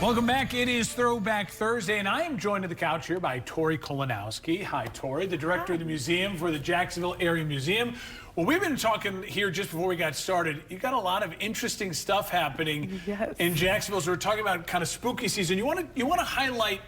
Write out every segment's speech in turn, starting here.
Welcome back. It is Throwback Thursday, and I am joined at the couch here by Tori Kolanowski. Hi, Tori, the director of the museum for the Jacksonville Area Museum. Well, we've been talking here just before we got started. You got a lot of interesting stuff happening in Jacksonville. So we're talking about kind of spooky season. You want to highlight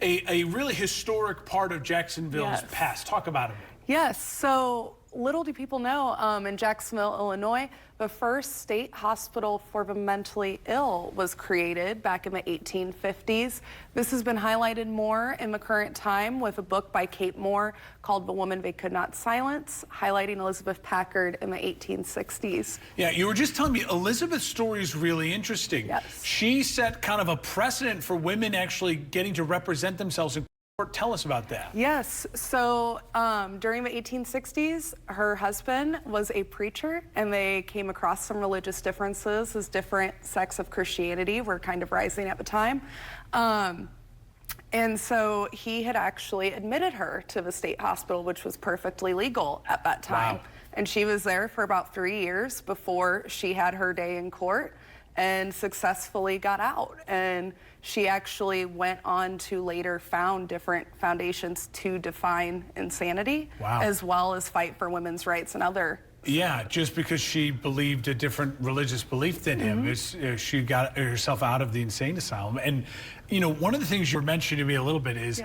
a really historic part of Jacksonville's past. Talk about it. Yes. So little do people know, in Jacksonville, Illinois, the first state hospital for the mentally ill was created back in the 1850s. This has been highlighted more in the current time with a book by Kate Moore called The Woman They Could Not Silence, highlighting Elizabeth Packard in the 1860s. Yeah, you were just telling me Elizabeth's story is really interesting. Yes. She set kind of a precedent for women actually getting to represent themselves in court. Tell us about that. Yes. So during the 1860s, her husband was a preacher, and they came across some religious differences as different sects of Christianity were kind of rising at the time. And so he had actually admitted her to the state hospital, which was perfectly legal at that time. Wow. And she was there for about 3 years before she had her day in court and successfully got out. And she actually went on to later found different foundations to define insanity, as well as fight for women's rights and other. Yeah, just because she believed a different religious belief than him, she got herself out of the insane asylum. And, you know, one of the things you were mentioning to me a little bit is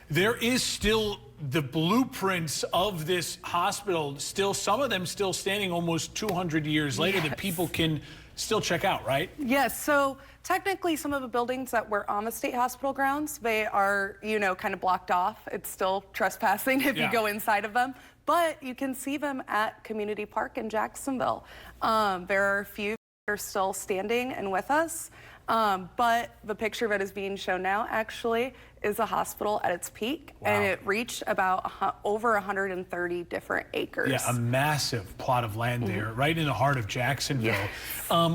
there is still the blueprints of this hospital, still some of them still standing almost 200 years later that people can still check out, right? Yes, so technically some of the buildings that were on the state hospital grounds, they are, you know, kind of blocked off. It's still trespassing if you go inside of them, but you can see them at Community Park in Jacksonville. There are a few that are still standing and with us, but the picture that is being shown now actually is a hospital at its peak, and it reached about over 130 different acres. Yeah, a massive plot of land there, right in the heart of Jacksonville.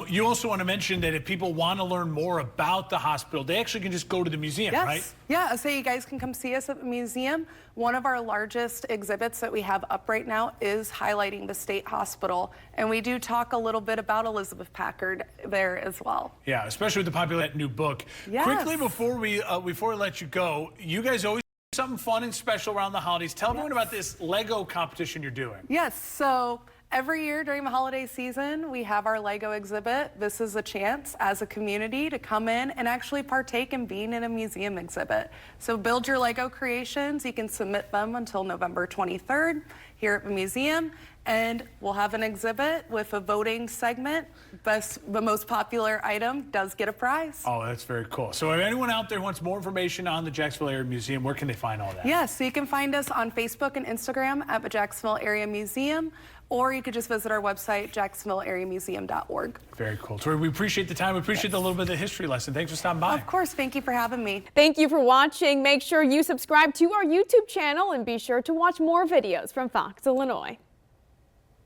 You also want to mention that if people want to learn more about the hospital, they actually can just go to the museum, right? Yeah, so you guys can come see us at the museum. One of our largest exhibits that we have up right now is highlighting the state hospital, and we do talk a little bit about Elizabeth Packard there as well. Yeah, especially with the popular new book. Quickly before we let you go, you guys always do something fun and special around the holidays. Tell everyone about this Lego competition you're doing. Yes, so every year during the holiday season, we have our Lego exhibit. This is a chance as a community to come in and actually partake in being in a museum exhibit. So build your Lego creations. You can submit them until November 23rd here at the museum, and we'll have an exhibit with a voting segment. The most popular item does get a prize. Oh, that's very cool. So if anyone out there wants more information on the Jacksonville Area Museum, where can they find all that? Yes, so you can find us on Facebook and Instagram at the Jacksonville Area Museum, or you could just visit our website, jacksonvilleareamuseum.org. Very cool. Tori, we appreciate the time. We appreciate the little bit of the history lesson. Thanks for stopping by. Of course. Thank you for having me. Thank you for watching. Make sure you subscribe to our YouTube channel and be sure to watch more videos from Fox, Illinois.